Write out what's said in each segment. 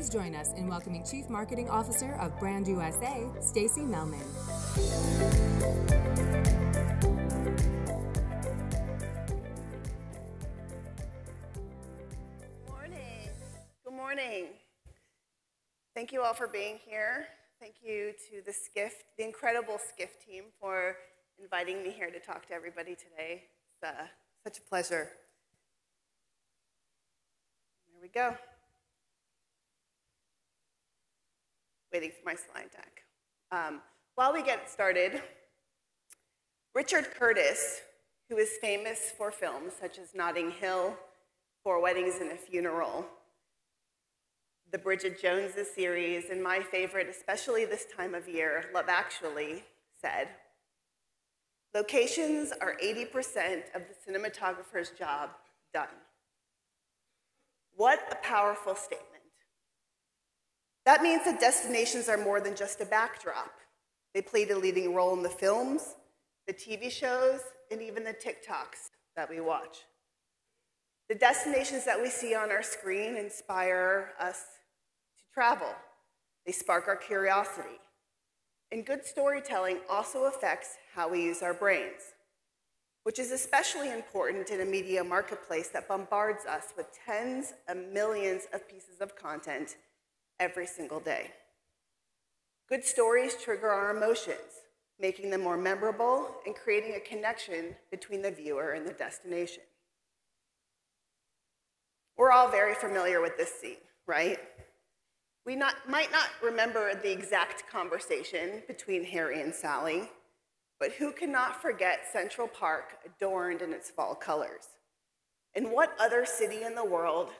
Please join us in welcoming Chief Marketing Officer of Brand USA, Staci Mellman. Good morning. Thank you all for being here. Thank you to the Skift, the incredible Skift team, for inviting me here to talk to everybody today. It's such a pleasure. There we go. Waiting for my slide deck. While we get started, Richard Curtis, who is famous for films such as Notting Hill, 4 Weddings and a Funeral, the Bridget Jones series, and my favorite, especially this time of year, Love Actually, said, "Locations are 80% of the cinematographer's job done." What a powerful statement. That means that destinations are more than just a backdrop. They played a leading role in the films, the TV shows, and even the TikToks that we watch. The destinations that we see on our screen inspire us to travel. They spark our curiosity. And good storytelling also affects how we use our brains, which is especially important in a media marketplace that bombards us with tens of millions of pieces of content every single day. Good stories trigger our emotions, making them more memorable and creating a connection between the viewer and the destination. We're all very familiar with this scene, right? We might not remember the exact conversation between Harry and Sally, but who cannot forget Central Park adorned in its fall colors? In what other city in the world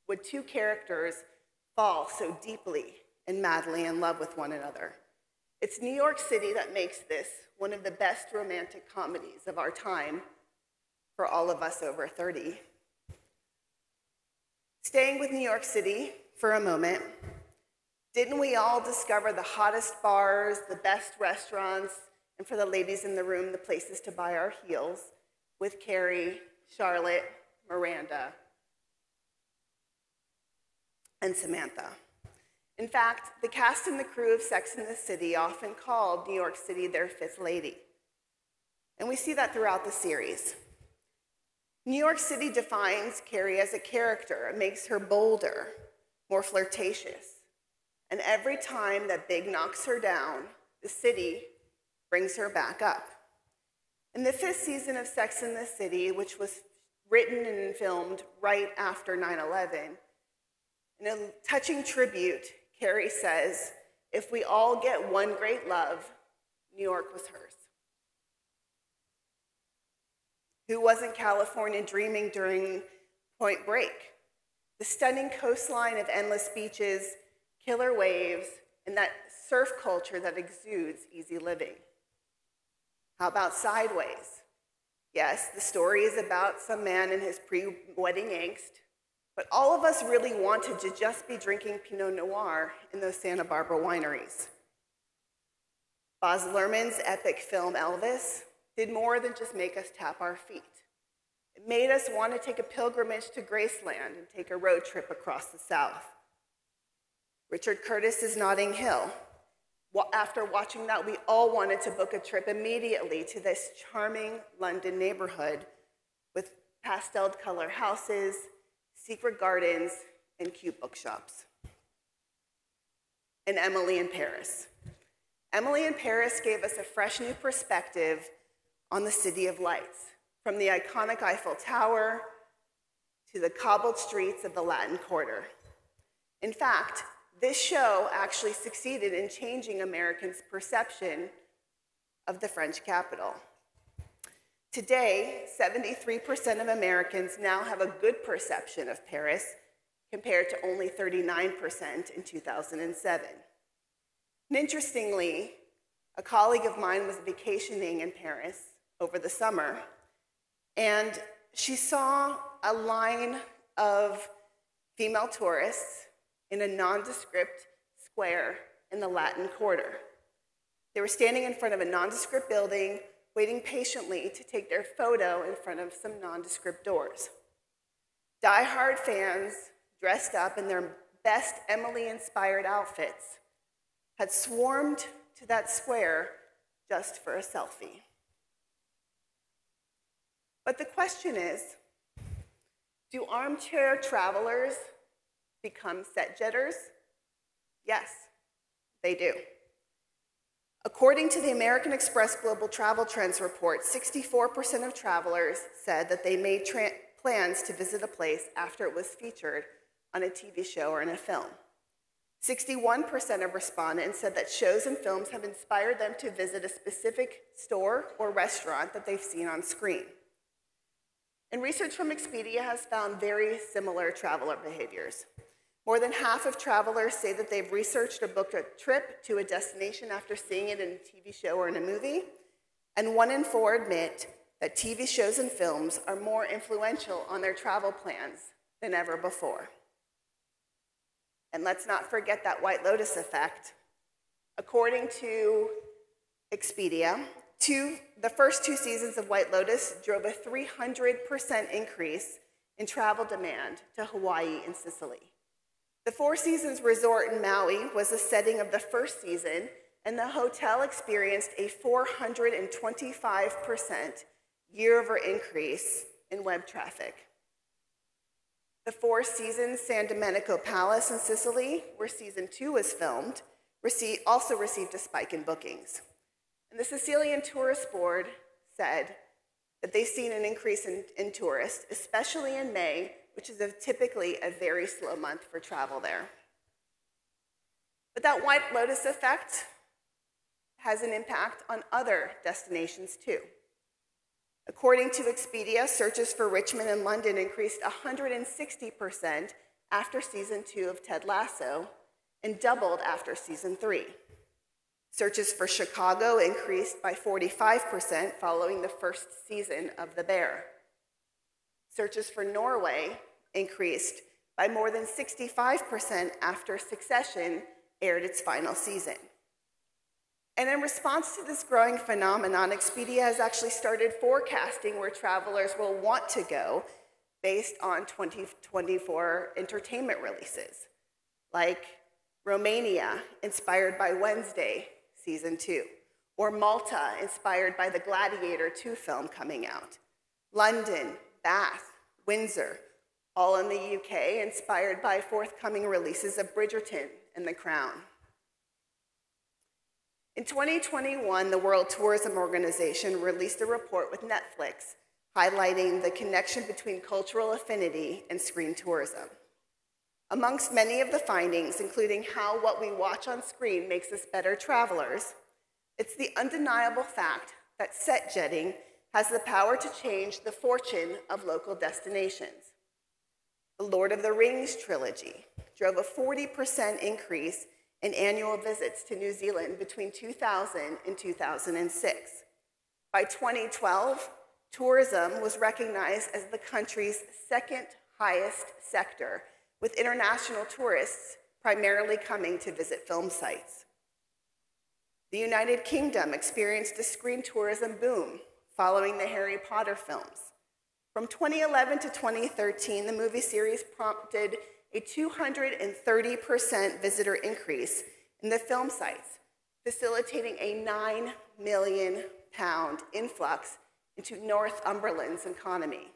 would 2 characters fall so deeply and madly in love with one another? It's New York City that makes this one of the best romantic comedies of our time for all of us over 30. Staying with New York City for a moment, didn't we all discover the hottest bars, the best restaurants, and for the ladies in the room, the places to buy our heels with Carrie, Charlotte, Miranda, and Samantha? In fact, the cast and the crew of Sex and the City often called New York City their 5th lady. And we see that throughout the series. New York City defines Carrie as a character. It makes her bolder, more flirtatious. And every time that Big knocks her down, the city brings her back up. In the 5th season of Sex and the City, which was written and filmed right after 9/11, in a touching tribute, Carrie says, "If we all get one great love, New York was hers." Who wasn't California dreaming during Point Break? The stunning coastline of endless beaches, killer waves, and that surf culture that exudes easy living. How about Sideways? Yes, the story is about some man and his pre-wedding angst, but all of us really wanted to just be drinking Pinot Noir in those Santa Barbara wineries. Baz Luhrmann's epic film Elvis did more than just make us tap our feet. It made us want to take a pilgrimage to Graceland and take a road trip across the South. Richard Curtis's Notting Hill. After watching that, we all wanted to book a trip immediately to this charming London neighborhood with pastel color houses, secret gardens, and cute bookshops. And Emily in Paris. Emily in Paris gave us a fresh new perspective on the City of Lights, from the iconic Eiffel Tower to the cobbled streets of the Latin Quarter. In fact, this show actually succeeded in changing Americans' perception of the French capital. Today, 73% of Americans now have a good perception of Paris, compared to only 39% in 2007. And interestingly, a colleague of mine was vacationing in Paris over the summer, and she saw a line of female tourists in a nondescript square in the Latin Quarter. They were standing in front of a nondescript building, waiting patiently to take their photo in front of some nondescript doors. Die-hard fans dressed up in their best Emily-inspired outfits had swarmed to that square just for a selfie. But the question is, do armchair travelers become set jetters? Yes, they do. According to the American Express Global Travel Trends report, 64% of travelers said that they made plans to visit a place after it was featured on a TV show or in a film. 61% of respondents said that shows and films have inspired them to visit a specific store or restaurant that they've seen on screen. And research from Expedia has found very similar traveler behaviors. More than half of travelers say that they've researched or booked a trip to a destination after seeing it in a TV show or in a movie, and 1 in 4 admit that TV shows and films are more influential on their travel plans than ever before. And let's not forget that White Lotus effect. According to Expedia, the first 2 seasons of White Lotus drove a 300% increase in travel demand to Hawaii and Sicily. The 4 Seasons resort in Maui was the setting of the first season, and the hotel experienced a 425% year-over increase in web traffic. The 4 Seasons San Domenico Palace in Sicily, where season 2 was filmed, also received a spike in bookings. And the Sicilian Tourist Board said that they've seen an increase in tourists, especially in May, which is typically a very slow month for travel there. But that White Lotus effect has an impact on other destinations too. According to Expedia, searches for Richmond and London increased 160% after season 2 of Ted Lasso and doubled after season 3. Searches for Chicago increased by 45% following the first season of The Bear. Searches for Norway increased by more than 65% after Succession aired its final season. And in response to this growing phenomenon, Expedia has actually started forecasting where travelers will want to go based on 2024 entertainment releases, like Romania, inspired by Wednesday, season 2, or Malta, inspired by the Gladiator 2 film coming out, London, Bath, Windsor, all in the UK, inspired by forthcoming releases of Bridgerton and The Crown. In 2021, the World Tourism Organization released a report with Netflix highlighting the connection between cultural affinity and screen tourism. Amongst many of the findings, including how what we watch on screen makes us better travelers, it's the undeniable fact that set jetting has the power to change the fortune of local destinations. The Lord of the Rings trilogy drove a 40% increase in annual visits to New Zealand between 2000 and 2006. By 2012, tourism was recognized as the country's second highest sector, with international tourists primarily coming to visit film sites. The United Kingdom experienced a screen tourism boom following the Harry Potter films. From 2011 to 2013, the movie series prompted a 230% visitor increase in the film sites, facilitating a £9 million influx into Northumberland's economy.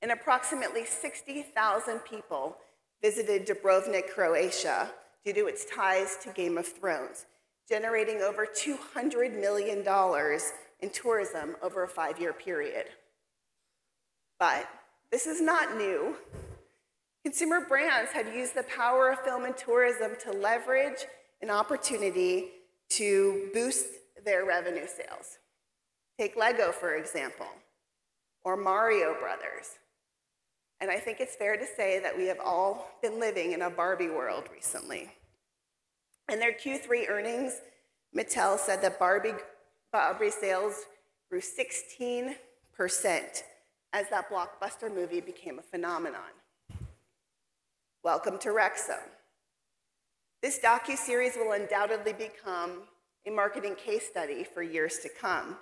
And approximately 60,000 people visited Dubrovnik, Croatia, due to its ties to Game of Thrones, generating over $200 million in tourism over a 5-year period. But this is not new. Consumer brands had used the power of film and tourism to leverage an opportunity to boost their revenue sales. Take Lego, for example, or Mario Brothers. And I think it's fair to say that we have all been living in a Barbie world recently. In their Q3 earnings, Mattel said that Barbie sales grew 16% as that blockbuster movie became a phenomenon. Welcome to Wrexham. This docuseries will undoubtedly become a marketing case study for years to come.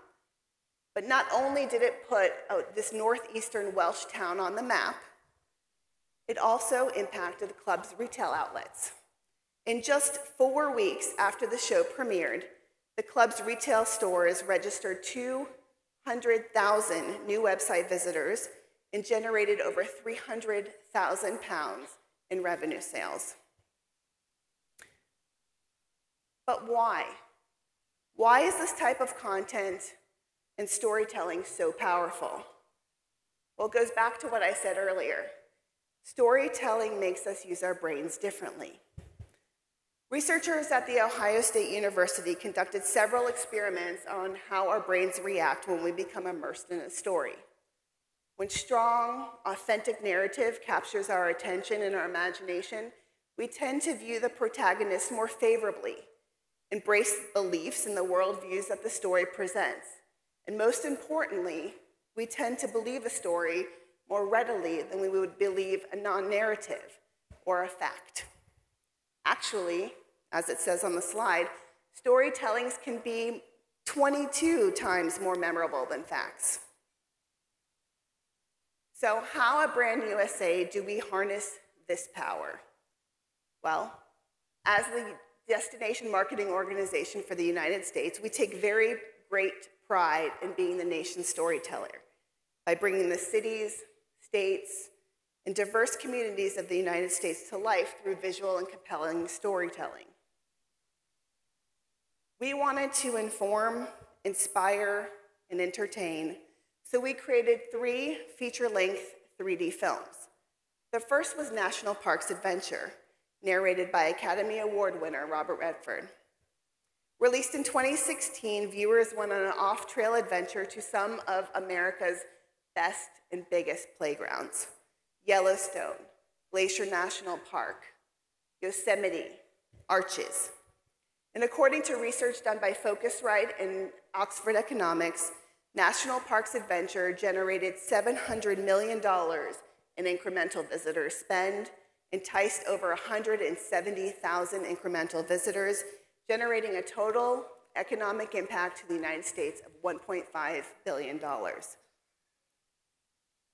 But not only did it put this northeastern Welsh town on the map, It also impacted the club's retail outlets. In just 4 weeks after the show premiered, the club's retail stores registered 200,000 new website visitors and generated over £300,000 in revenue sales. But why? Why is this type of content and storytelling so powerful? Well, it goes back to what I said earlier. Storytelling makes us use our brains differently. Researchers at The Ohio State University conducted several experiments on how our brains react when we become immersed in a story. When strong, authentic narrative captures our attention and our imagination, we tend to view the protagonist more favorably, embrace beliefs in the worldviews that the story presents, and most importantly, we tend to believe a story more readily than we would believe a non-narrative or a fact. Actually, as it says on the slide, storytellings can be 22 times more memorable than facts. So how at Brand USA do we harness this power? Well, as the destination marketing organization for the United States, we take very great pride in being the nation's storyteller by bringing the cities, states, and diverse communities of the United States to life through visual and compelling storytelling. We wanted to inform, inspire, and entertain, so we created 3 feature-length 3D films. The first was National Parks Adventure, narrated by Academy Award winner Robert Redford. Released in 2016, viewers went on an off-trail adventure to some of America's best and biggest playgrounds: Yellowstone, Glacier National Park, Yosemite, Arches. And according to research done by Focusrite and Oxford Economics, National Parks Adventure generated $700 million in incremental visitor spend, enticed over 170,000 incremental visitors, generating a total economic impact to the United States of $1.5 billion.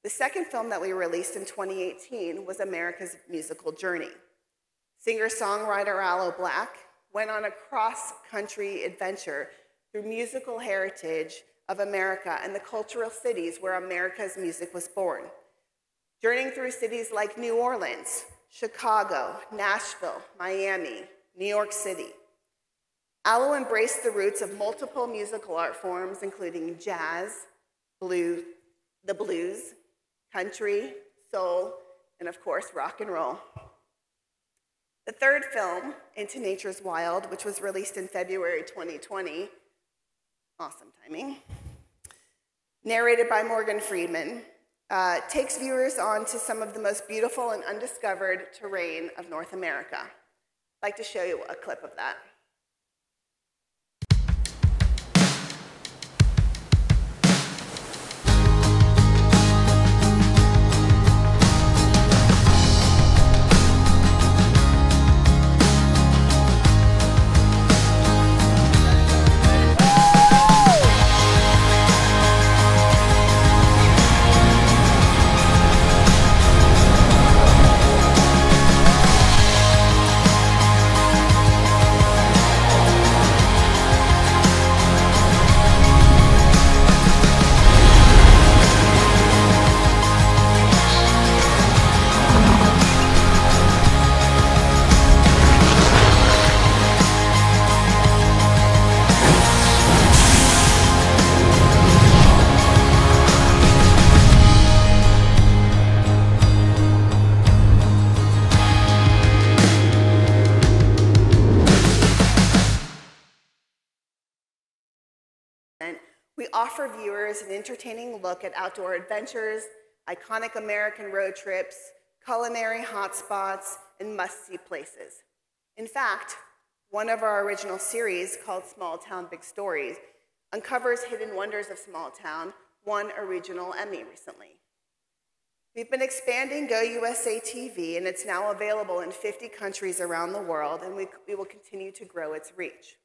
The second film that we released in 2018 was America's Musical Journey. Singer-songwriter Aloe Black went on a cross-country adventure through musical heritage of America and the cultural cities where America's music was born, journeying through cities like New Orleans, Chicago, Nashville, Miami, New York City. Aloe embraced the roots of multiple musical art forms, including jazz, the blues, country, soul, and of course, rock and roll. The third film, Into Nature's Wild, which was released in February 2020, awesome timing, narrated by Morgan Freeman, takes viewers on to some of the most beautiful and undiscovered terrain of North America. I'd like to show you a clip of that. We offer viewers an entertaining look at outdoor adventures, iconic American road trips, culinary hotspots, and must-see places. In fact, one of our original series, called Small Town Big Stories, uncovers hidden wonders of small town, won a regional Emmy recently. We've been expanding Go USA TV, and it's now available in 50 countries around the world, and we will continue to grow its reach.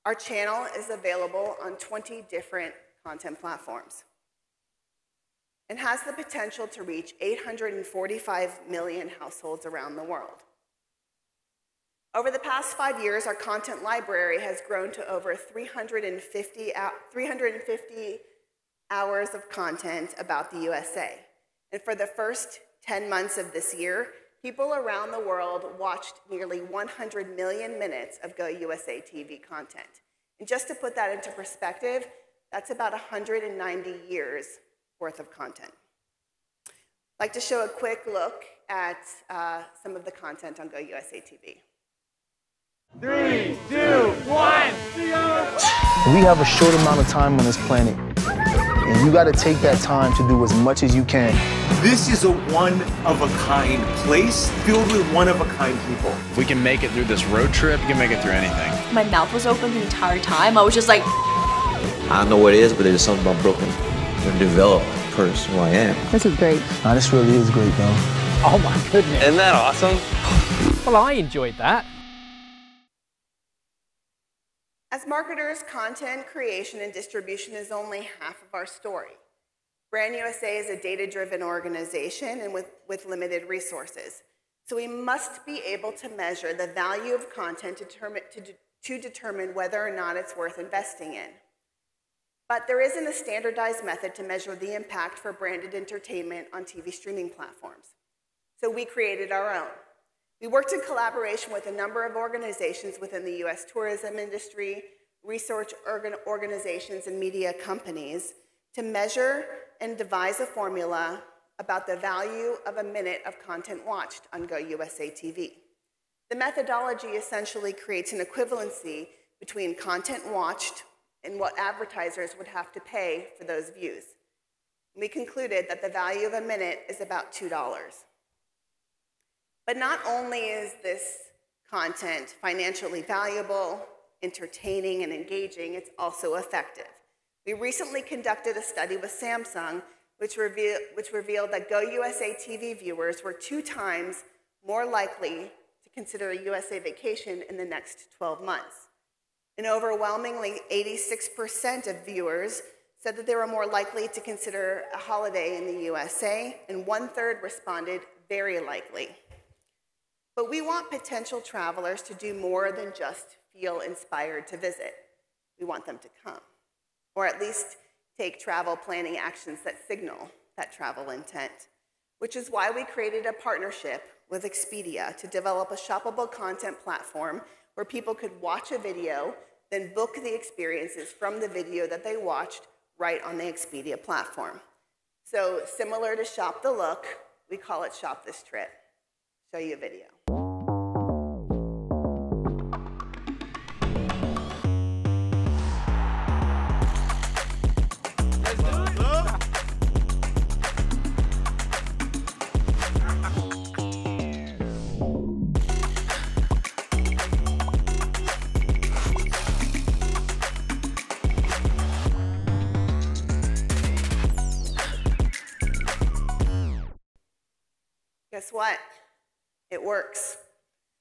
Our channel is available on 20 different content platforms. and has the potential to reach 845 million households around the world. Over the past 5 years, our content library has grown to over 350 hours of content about the USA. And for the first 10 months of this year, people around the world watched nearly 100 million minutes of Go USA TV content. And just to put that into perspective, that's about 190 years worth of content. I'd like to show a quick look at some of the content on Go USA TV. 3, 2, 1. We have a short amount of time on this planet, and you got to take that time to do as much as you can. This is a one-of-a-kind place filled with one-of-a-kind people. If we can make it through this road trip, we can make it through anything. My mouth was open the entire time. I was just like... I don't know what it is, but there's something about Brooklyn to develop the person who I am. This is great. Nah, this really is great, though. Oh my goodness. Isn't that awesome? Well, I enjoyed that. As marketers, content creation and distribution is only half of our story. Brand USA is a data-driven organization and with limited resources. So we must be able to measure the value of content to determine whether or not it's worth investing in. But there isn't a standardized method to measure the impact for branded entertainment on TV streaming platforms. So we created our own. We worked in collaboration with a number of organizations within the US tourism industry, research organizations, and media companies to measure and devise a formula about the value of a minute of content watched on Go USA TV. The methodology essentially creates an equivalency between content watched and what advertisers would have to pay for those views. We concluded that the value of a minute is about $2. But not only is this content financially valuable, entertaining, and engaging, it's also effective. We recently conducted a study with Samsung which revealed that Go USA TV viewers were 2 times more likely to consider a USA vacation in the next 12 months. And overwhelmingly, 86% of viewers said that they were more likely to consider a holiday in the USA, and 1/3 responded very likely. But we want potential travelers to do more than just feel inspired to visit. We want them to come, or at least take travel planning actions that signal that travel intent, which is why we created a partnership with Expedia to develop a shoppable content platform where people could watch a video, then book the experiences from the video that they watched right on the Expedia platform. So similar to Shop the Look, we call it Shop This Trip. Show you a video. Guess what? It works.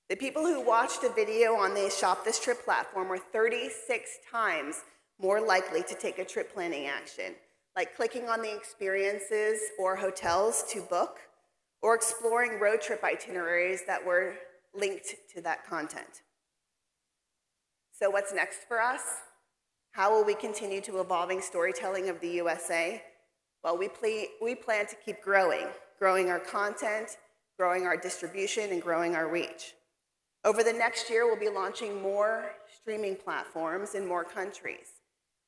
The people who watched a video on the Shop This Trip platform were 36 times more likely to take a trip planning action, like clicking on the experiences or hotels to book, or exploring road trip itineraries that were linked to that content. So what's next for us? How will we continue to evolving storytelling of the USA? Well, we plan to keep growing our content, growing our distribution, and growing our reach. Over the next year, we'll be launching more streaming platforms in more countries.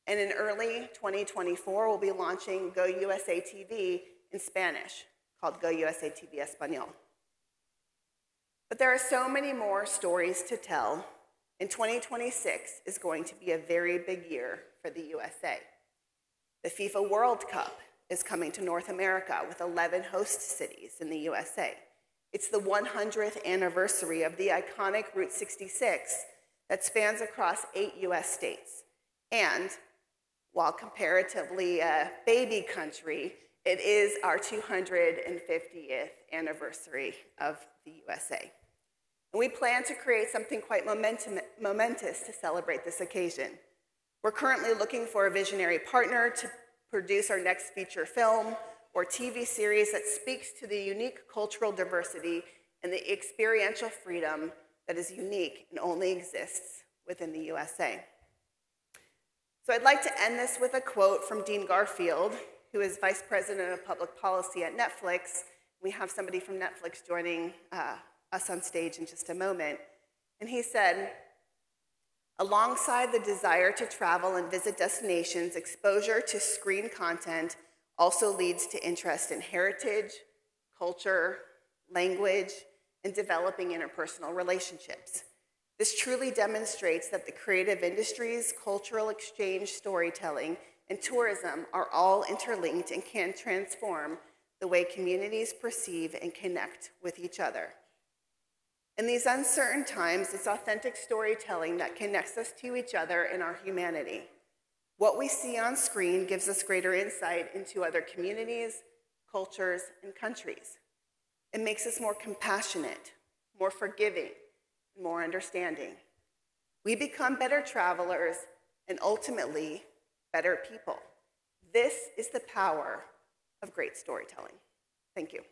And in early 2024, we'll be launching Go USA TV in Spanish, called Go USA TV Español. But there are so many more stories to tell, and 2026 is going to be a very big year for the USA. The FIFA World Cup is coming to North America with 11 host cities in the USA. It's the 100th anniversary of the iconic Route 66 that spans across 8 US states. And while comparatively a baby country, it is our 250th anniversary of the USA. And we plan to create something quite momentous to celebrate this occasion. We're currently looking for a visionary partner to produce our next feature film or TV series that speaks to the unique cultural diversity and the experiential freedom that is unique and only exists within the USA. So I'd like to end this with a quote from Dean Garfield, who is Vice President of Public Policy at Netflix. We have somebody from Netflix joining us on stage in just a moment. And he said, alongside the desire to travel and visit destinations, exposure to screen content also leads to interest in heritage, culture, language, and developing interpersonal relationships. This truly demonstrates that the creative industries, cultural exchange, storytelling, and tourism are all interlinked and can transform the way communities perceive and connect with each other. In these uncertain times, it's authentic storytelling that connects us to each other and our humanity. What we see on screen gives us greater insight into other communities, cultures, and countries. It makes us more compassionate, more forgiving, and more understanding. We become better travelers and ultimately better people. This is the power of great storytelling. Thank you.